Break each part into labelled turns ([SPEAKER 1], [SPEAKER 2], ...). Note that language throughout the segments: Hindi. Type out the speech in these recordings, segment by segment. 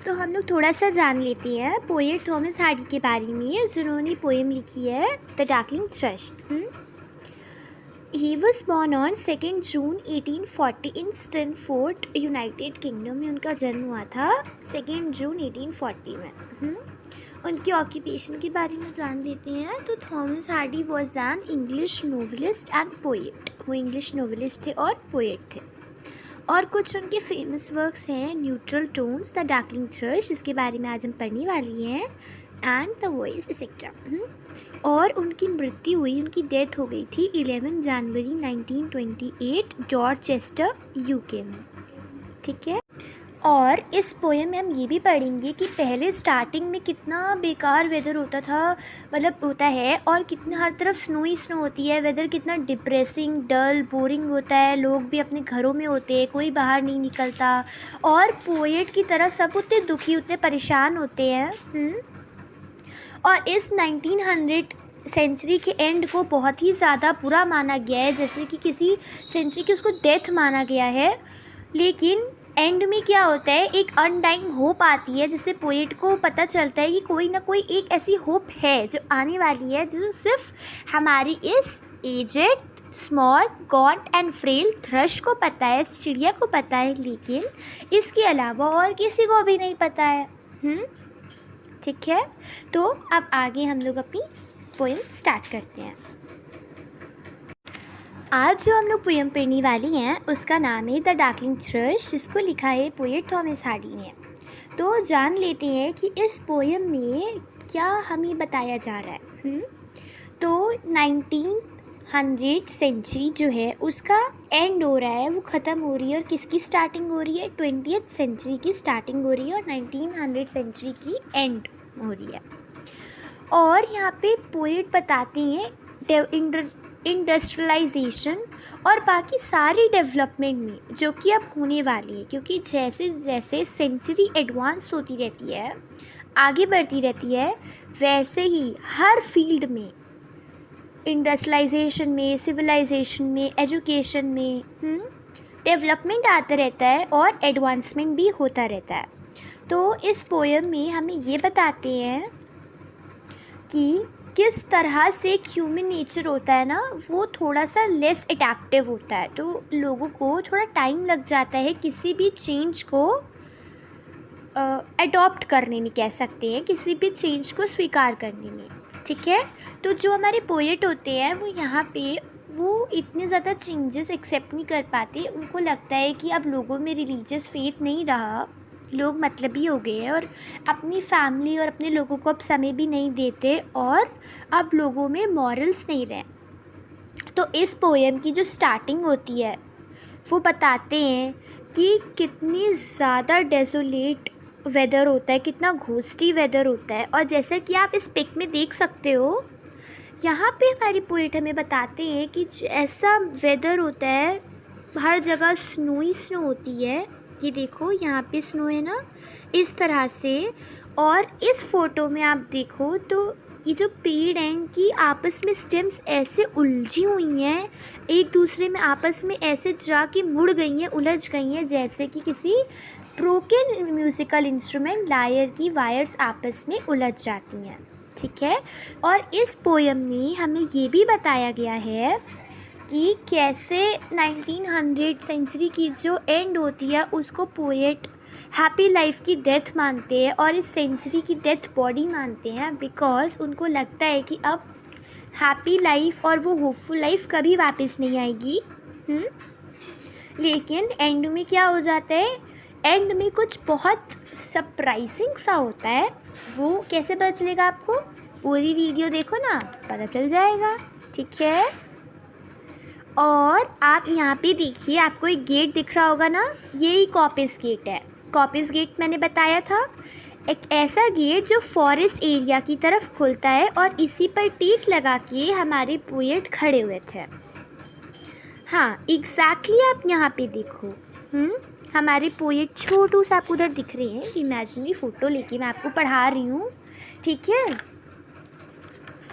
[SPEAKER 1] तो हम लोग थोड़ा सा जान लेते हैं पोएट थॉमस हार्डी के बारे में, जिन्होंने पोएम लिखी है the darkling thrust. He was born on 2 June 1840 in Stanford, United kingdom में उनका जन्म हुआ था 2 जून 1840 में। उनके ऑक्यूपेशन के बारे में जान लेते हैं। तो Thomas Hardy was an English novelist and poet. वो इंग्लिश नोवेलिस्ट थे और पोएट थे। और कुछ उनके फेमस वर्क्स हैं neutral tones, the darkling thrush, इसके बारे में आज हम पढ़ने वाली हैं, एंड द वॉइस एक्सेट्रा। और उनकी मृत्यु हुई, उनकी डेथ हो गई थी 11 जनवरी 1928 डॉरचेस्टर यूके में। ठीक है। और इस पोएम में हम ये भी पढ़ेंगे कि पहले स्टार्टिंग में कितना बेकार वेदर होता था, मतलब होता है, और कितना हर तरफ स्नो ही स्नो होती है। वेदर कितना डिप्रेसिंग, डल, बोरिंग होता है। लोग भी अपने घरों में होते हैं, कोई बाहर नहीं निकलता, और पोएट की तरह सब उतने दुखी, उतने परेशान होते हैं। और इस 1900 सेंचुरी के एंड को बहुत ही ज़्यादा बुरा माना गया है, जैसे कि किसी सेंचुरी की उसको डेथ माना गया है। लेकिन एंड में क्या होता है, एक अनडाइंग होप आती है, जिससे पोएट को पता चलता है कि कोई ना कोई एक ऐसी होप है जो आने वाली है, जो सिर्फ हमारी इस aged small gaunt and frail thrush को पता है, इस चिड़िया को पता है, लेकिन इसके अलावा और किसी को भी नहीं पता है। ठीक है। तो अब आगे हम लोग अपनी पोएम स्टार्ट करते हैं। आज जो हम लोग पोएम पढ़ने वाली हैं उसका नाम है द डार्कलिंग थ्रश, जिसको लिखा है पोएट थॉमस हार्डी ने। तो जान लेते हैं कि इस पोएम में क्या हमें बताया जा रहा है। तो 1900 सेंचुरी जो है उसका एंड हो रहा है, वो ख़त्म हो रही है, और किसकी स्टार्टिंग हो रही है, 20th सेंचुरी की स्टार्टिंग हो रही है, और 1900 सेंचुरी की एंड हो रही है। और यहाँ पे पोएट बताते हैं इंडस्ट्रियलाइजेशन और बाकी सारी डेवलपमेंट में जो कि अब होने वाली है, क्योंकि जैसे जैसे सेंचुरी एडवांस होती रहती है, आगे बढ़ती रहती है, वैसे ही हर फील्ड में, इंडस्ट्रियलाइजेशन में, सिविलाइजेशन में, एजुकेशन में डेवलपमेंट आता रहता है और एडवांसमेंट भी होता रहता है। तो इस पोएम में हमें ये बताते हैं कि किस तरह से एक ह्यूमन नेचर होता है ना, वो थोड़ा सा लेस एडेप्टिव होता है। तो लोगों को थोड़ा टाइम लग जाता है किसी भी चेंज को अडॉप्ट करने में, कह सकते हैं, किसी भी चेंज को स्वीकार करने में। ठीक है। तो जो हमारे पोएट होते हैं वो यहाँ पे वो इतने ज़्यादा चेंजेस एक्सेप्ट नहीं कर पाते। उनको लगता है कि अब लोगों में रिलीजियस फेथ नहीं रहा, लोग मतलबी हो गए हैं, और अपनी फैमिली और अपने लोगों को अब समय भी नहीं देते, और अब लोगों में मॉरल्स नहीं रहे। तो इस पोएम की जो स्टार्टिंग होती है वो बताते हैं कि कितनी ज़्यादा डेसोलेट वेदर होता है, कितना घोस्टी वेदर होता है। और जैसे कि आप इस पिक में देख सकते हो, यहाँ पे हमारी पोएट हमें बताते हैं कि ऐसा वेदर होता है, हर जगह स्नो ही स्नो होती है। ये देखो यहाँ पे स्नो है ना, इस तरह से। और इस फोटो में आप देखो तो ये जो पेड़ हैं इनकी आपस में स्टेम्स ऐसे उलझी हुई हैं, एक दूसरे में आपस में ऐसे जाके मुड़ गई हैं, उलझ गई हैं, जैसे कि किसी ब्रोकन म्यूज़िकल इंस्ट्रूमेंट लायर की वायर्स आपस में उलझ जाती हैं। ठीक है। और इस पोएम में हमें ये भी बताया गया है कि कैसे 1900 सेंचुरी की जो एंड होती है उसको पोएट हैप्पी लाइफ की डेथ मानते हैं, और इस सेंचुरी की डेथ बॉडी मानते हैं, बिकॉज उनको लगता है कि अब हैप्पी लाइफ और वो होपफुल लाइफ कभी वापस नहीं आएगी। लेकिन एंड में क्या हो जाता है, एंड में कुछ बहुत सरप्राइजिंग सा होता है। वो कैसे पता चलेगा आपको, पूरी वीडियो देखो ना, पता चल जाएगा। ठीक है। और आप यहाँ पे देखिए, आपको एक गेट दिख रहा होगा ना, यही कॉपिस गेट है। कॉपिस गेट मैंने बताया था, एक ऐसा गेट जो फॉरेस्ट एरिया की तरफ खुलता है, और इसी पर टीक लगा के हमारे पोएट खड़े हुए थे। हाँ, एग्जैक्टली आप यहाँ पे देखो, हमारे पोएट छोटू सा आपको उधर दिख रहे हैं, इमेजिनरी फ़ोटो लेके मैं आपको पढ़ा रही हूँ। ठीक है।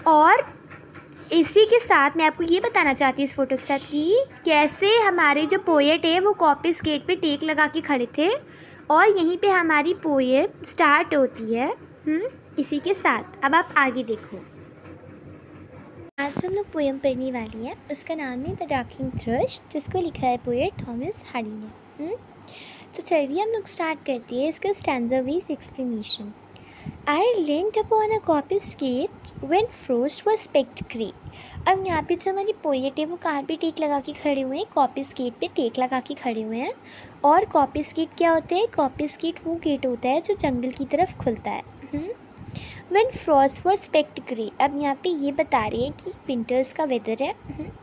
[SPEAKER 1] और इसी के साथ मैं आपको ये बताना चाहती हूँ इस फ़ोटो के साथ कि कैसे हमारे जो पोएट है वो कॉपिस गेट पे टेक लगा के खड़े थे, और यहीं पे हमारी पोएम स्टार्ट होती है इसी के साथ। अब आप आगे देखो। आज हम लोग पोएम पढ़ने वाली है, उसका नाम है द डार्कलिंग थ्रश, जिसको लिखा है पोएट थॉमस हार्डी ने। तो चलिए हम लोग स्टार्ट करते हैं इसका stanza wise explanation. I leaned upon a coppice gate when frost was specked grey। अब यहाँ पे जो हमारी पोएट है वो कहाँ पे टेक लगा के खड़े हुए हैं? कॉपिस गेट पे टेक लगा के खड़े हुए हैं। और कॉपिस गेट क्या होते हैं? कॉपिस गेट वो गेट होता है जो जंगल की तरफ खुलता है। When frost was specked grey। अब यहाँ पे ये बता रही है कि विंटर्स का वेदर है,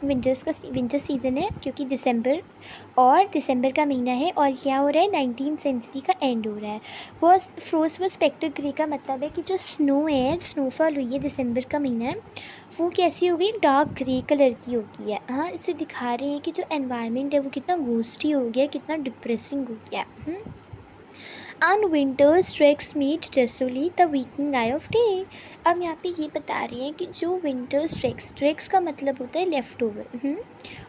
[SPEAKER 1] विंटर सीज़न है, क्योंकि दिसंबर का महीना है और क्या हो रहा है, 19th सेंचुरी का एंड हो रहा है। वो फ्रोस्ट was specked grey का मतलब है कि जो स्नो है, स्नोफॉल हुई है, दिसंबर का महीना है, वो कैसी हो गई? डार्क ग्रे कलर की हो गई है। हाँ, इसे दिखा रहे हैं कि जो एनवायरनमेंट है वो कितना घोस्टी हो गया, कितना डिप्रेसिंग हो गया। And winter's treks meet desolate the weakening eye of day। अब यहाँ पे ये बता रही हैं कि जो विंटर्स ट्रेक्स का मतलब होता है लेफ़्ट ओवर,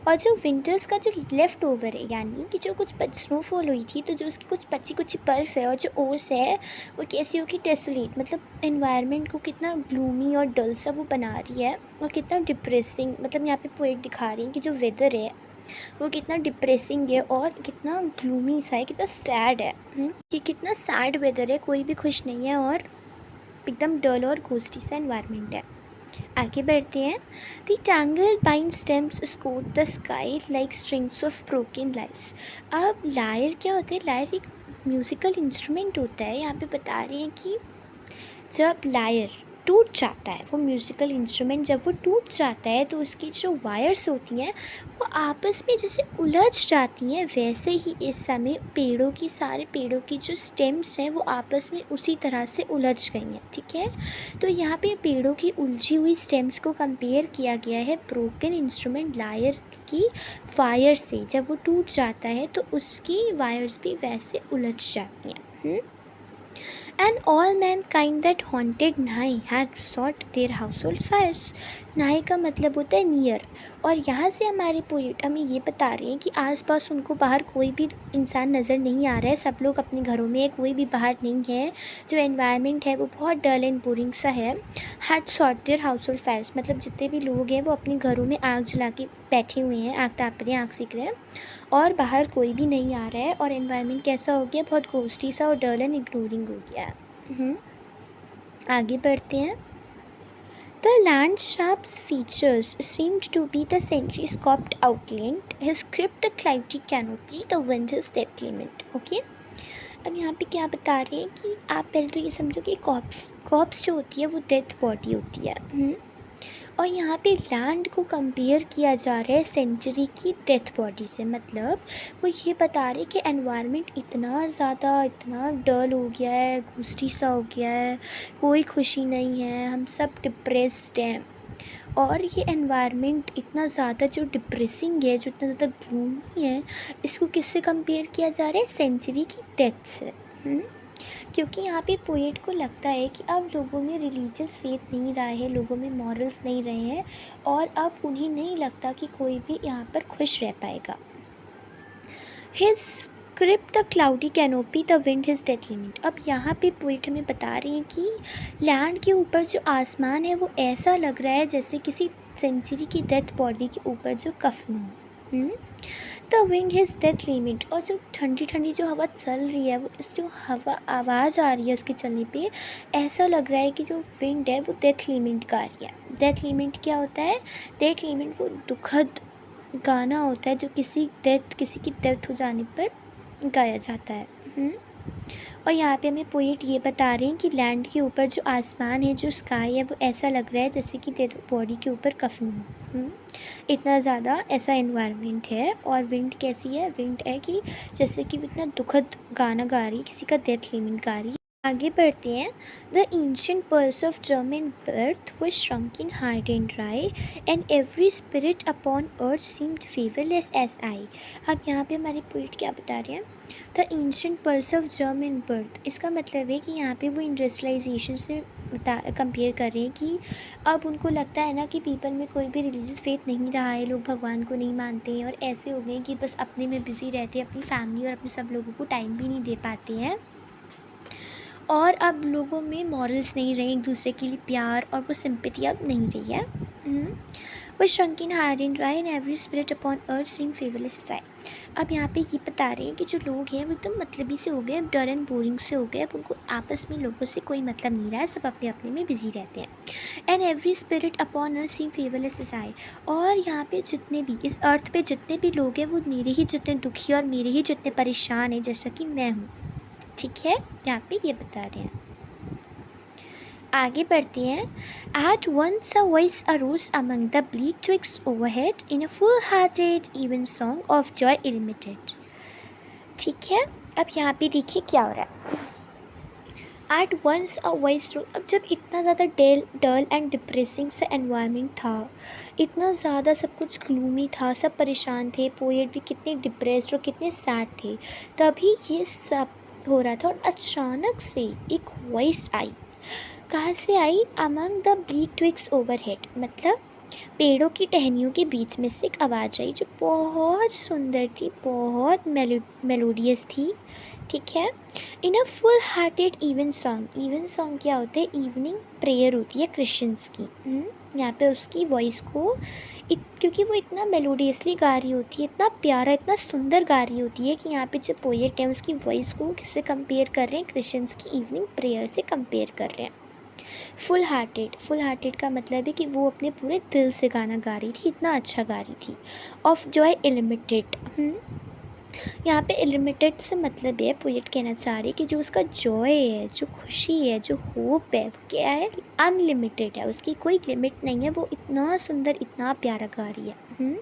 [SPEAKER 1] और जो विंटर्स का जो लेफ़्ट ओवर है, यानी कि जो कुछ स्नोफॉल हुई थी तो जो उसकी कुछ बची कुछ बर्फ़ है और जो ओस है वो कैसी होगी? डेसोलेट, मतलब एनवायरनमेंट को कितना ग्लूमी और डल सा वो बना रही है और कितना डिप्रेसिंग, मतलब यहाँ पे पोएट दिखा रही हैं कि जो वेदर है वो कितना डिप्रेसिंग है और कितना ग्लूमी सा है, कितना सैड है कि कितना सैड वेदर है, कोई भी खुश नहीं है और एकदम डल और घोस्टी सा एनवायरनमेंट है। आगे बढ़ते हैं। The tangled pine stems Scott the sky like strings of broken lights. अब लायर क्या होता है? लायर एक म्यूज़िकल इंस्ट्रूमेंट होता है। यहाँ पे बता रहे हैं कि जब लायर टूट जाता है, वो म्यूज़िकल इंस्ट्रूमेंट जब वो टूट जाता है तो उसकी जो वायर्स होती हैं वो आपस में जैसे उलझ जाती हैं, वैसे ही इस समय सारे पेड़ों की जो स्टेम्स हैं वो आपस में उसी तरह से उलझ गई हैं। ठीक है, तो यहाँ पे पेड़ों की उलझी हुई स्टेम्स को कंपेयर किया गया है ब्रोकन इंस्ट्रूमेंट लायर की वायर से। जब वो टूट जाता है तो उसकी वायर्स भी वैसे उलझ जाती हैं। And all mankind that haunted Nai had sought their household fires। नाई का मतलब होता है नियर, और यहाँ से हमारे पोएट हमें ये बता रहे हैं कि आसपास उनको बाहर कोई भी इंसान नज़र नहीं आ रहा है, सब लोग अपने घरों में है, कोई भी बाहर नहीं है, जो एनवायरनमेंट है वो बहुत डल एंड बोरिंग सा है। Had sought their household fires, मतलब जितने भी लोग हैं वो अपने घरों में आग जला के बैठे हुए हैं, आग ताप रहे हैं, आग सेक रहे हैं, और बाहर कोई भी नहीं आ रहा है और एनवायरनमेंट कैसा हो गया? बहुत घोस्टी सा और डल एंड इग्नोरिंग हो गया है। आगे बढ़ते हैं। The landscape's features seemed to be the centuries scooped outlined, his crypt the cloudy canopy, the wind his death clement। Okay, अब यहाँ पे क्या बता रहे हैं कि आप पहले तो ये समझो कि कॉप्स जो होती है वो डेथ बॉडी होती है, और यहाँ पे लैंड को कंपेयर किया जा रहा है सेंचुरी की डेथ बॉडी से। मतलब वो ये बता रहे कि एनवायरनमेंट इतना डल हो गया है, घुस्टी सा हो गया है, कोई खुशी नहीं है, हम सब डिप्रेस्ड हैं, और ये एनवायरनमेंट इतना ज़्यादा जो डिप्रेसिंग है, जो इतना ज़्यादा ग्लूमी है, इसको किससे कंपेयर किया जा रहा है? सेंचुरी की डेथ से। क्योंकि यहाँ पे पोएट को लगता है कि अब लोगों में रिलीजियस फेथ नहीं रहा है, लोगों में मॉरल्स नहीं रहे हैं, और अब उन्हें नहीं लगता कि कोई भी यहाँ पर खुश रह पाएगा। His crypt the cloudy canopy the wind his death limit. अब यहाँ पे पोएट हमें बता रहे हैं कि लैंड के ऊपर जो आसमान है वो ऐसा लग रहा है जैसे किसी सेंचुरी की डेथ बॉडी के ऊपर जो कफन हो। The wind his death limit, और जो ठंडी ठंडी जो हवा चल रही है, वो इस जो हवा आवाज़ आ रही है उसके चलने पे, ऐसा लग रहा है कि जो विंड है वो डेथ लिमिट का आ रही है। डेथ लिमिट क्या होता है? डेथ लिमिट वो दुखद गाना होता है जो किसी की डेथ हो जाने पर गाया जाता है। और यहाँ पे हमें पोएट ये बता रहे हैं कि लैंड के ऊपर जो आसमान है, जो स्काई है, वो ऐसा लग रहा है जैसे कि डेथ बॉडी के ऊपर कफन हो। इतना ज़्यादा ऐसा एनवायरनमेंट है। और विंड कैसी है? विंड है कि जैसे कि वो इतना दुखद गाना गा रही है, किसी का डेथ लिमिट गा रही है। आगे बढ़ते हैं। The ancient purse of German birth was shrunk in hard and dry and every spirit upon earth seemed feverless as I। अब यहाँ पे हमारे पोइट क्या बता रहे हैं? The ancient purse of German birth, इसका मतलब है कि यहाँ पे वो इंडस्ट्रियलाइजेशन से कंपेयर कर रहे हैं कि अब उनको लगता है ना कि पीपल में कोई भी रिलीजियस फेथ नहीं रहा है, लोग भगवान को नहीं मानते हैं और ऐसे हो गए हैं कि बस अपने में बिजी रहते हैं, अपनी फैमिली और अपने सब लोगों को टाइम भी नहीं दे पाते हैं और अब लोगों में मॉरल्स नहीं रहे, एक दूसरे के लिए प्यार और वो सिंपैथी अब नहीं रही है। वो shrunk in hard and dry and every spirit upon earth seemed feverless as I। अब यहाँ पे ये बता रहे हैं कि जो लोग हैं वो एकदम मतलबी से हो गए, अब डर एंड बोरिंग से हो गए, अब उनको आपस में लोगों से कोई मतलब नहीं रहा है, सब अपने अपने में बिजी रहते हैं। And every spirit upon earth seem fervourless as I. और यहाँ पे जितने भी इस अर्थ पे जितने भी लोग हैं वो मेरे ही जितने दुखी और मेरे ही जितने परेशान हैं जैसा कि मैं हूँ। ठीक है, यहाँ पे ये बता रहे हैं। आगे बढ़ते हैं। At once a voice arose among the bleak twigs overhead in a full-hearted even song of joy illimited। ठीक है, अब यहाँ पे देखिए क्या हो रहा है। At once a voice, अब जब इतना ज़्यादा डल एंड डिप्रेसिंग सा एनवायरनमेंट था, इतना ज़्यादा सब कुछ ग्लूमी था, सब परेशान थे, पोएट भी कितने डिप्रेस्ड और कितने सैड थे, तभी ये सब हो रहा था और अचानक से एक वॉइस आई। कहाँ से आई? Among the bleak twigs overhead, मतलब पेड़ों की टहनियों के बीच में से एक आवाज़ आई जो बहुत सुंदर थी, बहुत मेलोडियस थी। ठीक है। In a full hearted evensong क्या होता है? इवनिंग प्रेयर होती है क्रिश्चियंस की। यहाँ पे उसकी वॉइस को क्योंकि वो इतना मेलोडियसली गा रही होती है, इतना प्यारा, इतना सुंदर गा रही होती है कि यहाँ पे जो पोएट है उसकी वॉइस को किससे कंपेयर कर रहे हैं? क्रिश्चियंस की इवनिंग प्रेयर से कंपेयर कर रहे हैं। फुल हार्टेड का मतलब है कि वो अपने पूरे दिल से गाना गा रही थी, इतना अच्छा गा रही थी। ऑफ जॉय इलिमिटेड, यहाँ पे इलिमिटेड से मतलब है, पोएट कहना चाह रही है कि जो उसका जॉय है, जो खुशी है, जो होप है, वो क्या है? अनलिमिटेड है, उसकी कोई लिमिट नहीं है, वो इतना सुंदर, इतना प्यारा गा रही है।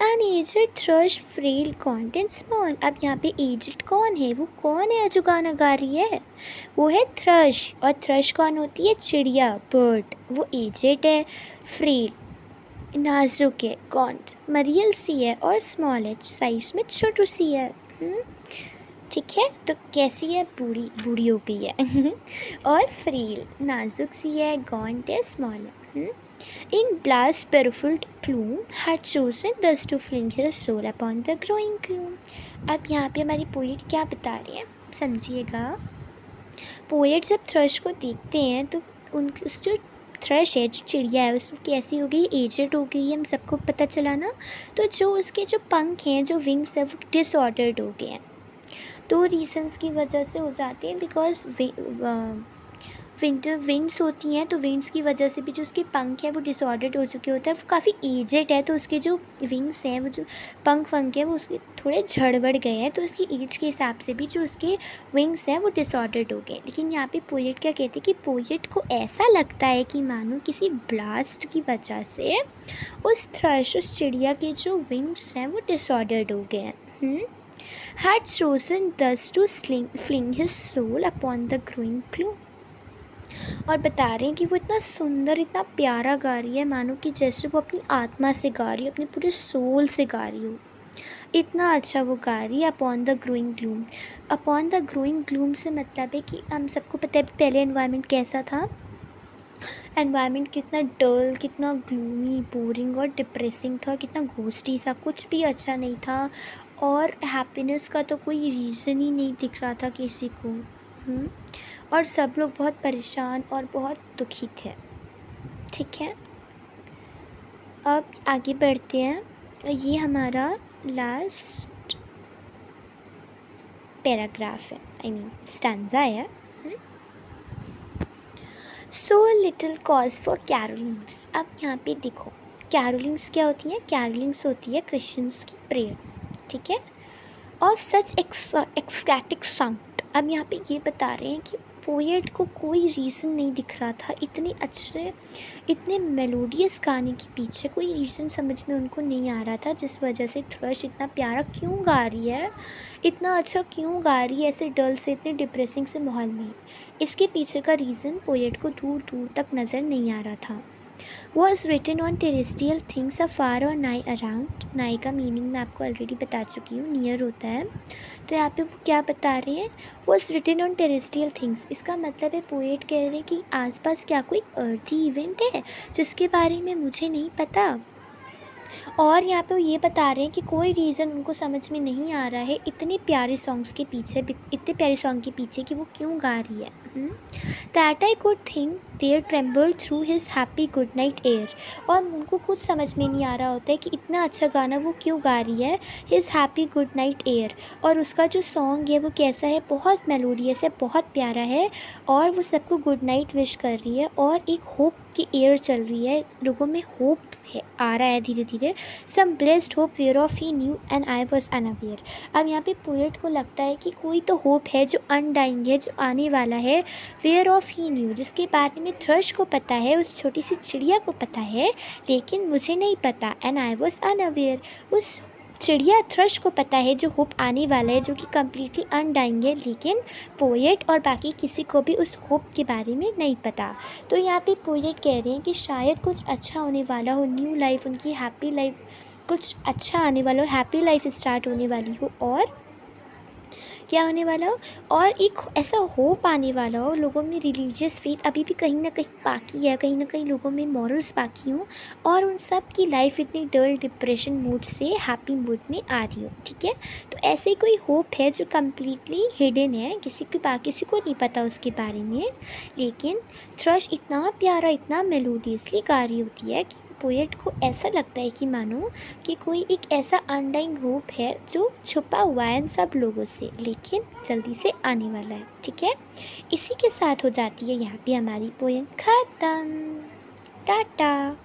[SPEAKER 1] An aged thrush frail content small, अब यहाँ पे एजेड कौन है? वो कौन है जो गाना गा रही है? वो है थ्रश। और थ्रश कौन होती है? चिड़िया, बर्ड। वो एजेड है, फ्रेल, नाजुक है, कॉन्ट मरियल सी है और स्मॉल है, साइज में छोटू सी है। ठीक है, तो कैसी है? बूढ़ी हो गई है और फ्रील, नाजुक सी है, गॉन्ट है, स्मॉल है। In blast beruffled plume had chosen thus to fling his soul upon the growing gloom. अब यहाँ पे हमारी पोएट क्या बता रहे हैं, समझिएगा। पोएट जब थ्रश को देखते हैं तो उस जो थ्रश है, जो चिड़िया है, उसकी कैसी हो गई? एजेड हो गई है, हम सबको पता चला ना। तो जो उसके जो पंख हैं, जो विंग्स है, वो डिसऑर्डर्ड हो गए हैं। दो रीजंस की वजह से हो जाते हैं, बिकॉज विंटर विंड्स होती हैं, तो विंड्स की वजह से भी जो उसके पंख है वो डिसऑर्डर्ड हो चुके होते हैं। वो काफ़ी एजेड है, तो उसके जो विंग्स हैं, वो जो पंख है वो उसके थोड़े झड़बड़ गए हैं, तो उसकी एज के हिसाब से भी जो उसके विंग्स हैं वो डिसऑर्डर्ड हो गए। लेकिन यहाँ पे पोएट क्या कहते हैं कि पोएट को ऐसा लगता है कि मानो किसी ब्लास्ट की वजह से उस थ्रश, उस चिड़िया के जो विंग्स हैं वो डिसऑर्डर्ड हो गए हैं। Had chosen thus to fling his soul upon the growing gloom। और बता रहे हैं कि वो इतना सुंदर, इतना प्यारा गा रही है, मानो कि जैसे वो अपनी आत्मा से गा रही है, अपने पूरे सोल से गा रही हो, इतना अच्छा वो गा रही है। Upon the growing gloom, upon the growing gloom से मतलब है कि हम सबको पता है पहले एनवायरनमेंट कैसा था। एनवायरनमेंट कितना डल, कितना ग्लूमी, बोरिंग और डिप्रेसिंग था, कितना घोस्टी था, कुछ भी अच्छा नहीं था और हैप्पीनेस का तो कोई रीज़न ही नहीं दिख रहा था किसी को। और सब लोग बहुत परेशान और बहुत दुखी थे। ठीक है, अब आगे बढ़ते हैं। ये हमारा लास्ट पैराग्राफ है, आई मीन स्टैंजा है। So little cause for carolings. अब यहाँ पे देखो, कैरोलिंग्स क्या होती हैं? कैरोलिंग्स होती है क्रिश्चियंस की प्रेयर। ठीक है, ऑफ सच एक्सटैटिक साउंड। अब यहाँ पे ये बता रहे हैं कि पोएट को कोई रीज़न नहीं दिख रहा था इतने अच्छे, इतने मेलोडियस गाने के पीछे कोई रीज़न समझ में उनको नहीं आ रहा था, जिस वजह से थ्रश इतना प्यारा क्यों गा रही है, इतना अच्छा क्यों गा रही है ऐसे डल से, इतने डिप्रेसिंग से माहौल में। इसके पीछे का रीज़न पोएट को दूर दूर तक नज़र नहीं आ रहा था। Was written on terrestrial things afar or nigh around। nigh का मीनिंग मैं आपको ऑलरेडी बता चुकी हूँ, नियर होता है। तो यहाँ पे वो क्या बता रहे हैं, was written on terrestrial things, इसका मतलब है पोएट कह रहे हैं कि आसपास क्या कोई अर्थी इवेंट है जिसके बारे में मुझे नहीं पता। और यहाँ पे वो ये बता रहे हैं कि कोई रीज़न उनको समझ में नहीं आ रहा है इतने प्यारे सॉन्ग्स के पीछे, इतने प्यारे सॉन्ग के पीछे कि वो क्यों गा रही है। That I could think there tremble through his happy good night air. और उनको कुछ समझ में नहीं आ रहा होता है कि इतना अच्छा गाना वो क्यों गा रही है, his happy good night air. और उसका जो सॉन्ग है वो कैसा है, बहुत मेलोडियस है, बहुत प्यारा है, और वो सबको गुड नाइट विश कर रही है, और एक होप की एयर चल रही है, लोगों में होप है, आ रहा है धीरे धीरे। Some blessed hope whereof he knew and I was unaware. अब यहाँ पे पोएट को लगता है कि कोई तो होप है जो अनडाइंग है, जो आने वाला है, वेयर ऑफ ही न्यू, जिसके बारे में थ्रश को पता है, उस छोटी सी चिड़िया को पता है, लेकिन मुझे नहीं पता। एंड आई वॉज अनअवेयर, उस चिड़िया थ्रश को पता है जो होप आने वाला है, जो कि कम्प्लीटली अनडाइंग है, लेकिन पोएट और बाकी किसी को भी उस होप के बारे में नहीं पता। तो यहाँ पे पोएट कह रहे हैं कि शायद कुछ अच्छा होने वाला हो, न्यू लाइफ, उनकी हैप्पी लाइफ, कुछ अच्छा आने वाला हो, हैप्पी लाइफ स्टार्ट होने वाली हो, और क्या होने वाला हो, और एक ऐसा होप आने वाला हो, लोगों में रिलीजियस फेथ अभी भी कहीं ना कहीं बाकी है, कहीं ना कहीं लोगों में मॉरल्स बाकी हों, और उन सब की लाइफ इतनी डल डिप्रेशन मूड से हैप्पी मूड में आ रही हो। ठीक है, तो ऐसे कोई होप है जो कम्प्लीटली हिडन है, किसी को नहीं पता उसके बारे में, लेकिन थ्रश इतना प्यारा, इतना मेलोडियसली गा रही होती है कि पोएट को ऐसा लगता है कि मानो कि कोई एक ऐसा अनडाइंग होप है जो छुपा हुआ है इन सब लोगों से, लेकिन जल्दी से आने वाला है। ठीक है, इसी के साथ हो जाती है यहाँ पे हमारी पोएम ख़त्म। टाटा।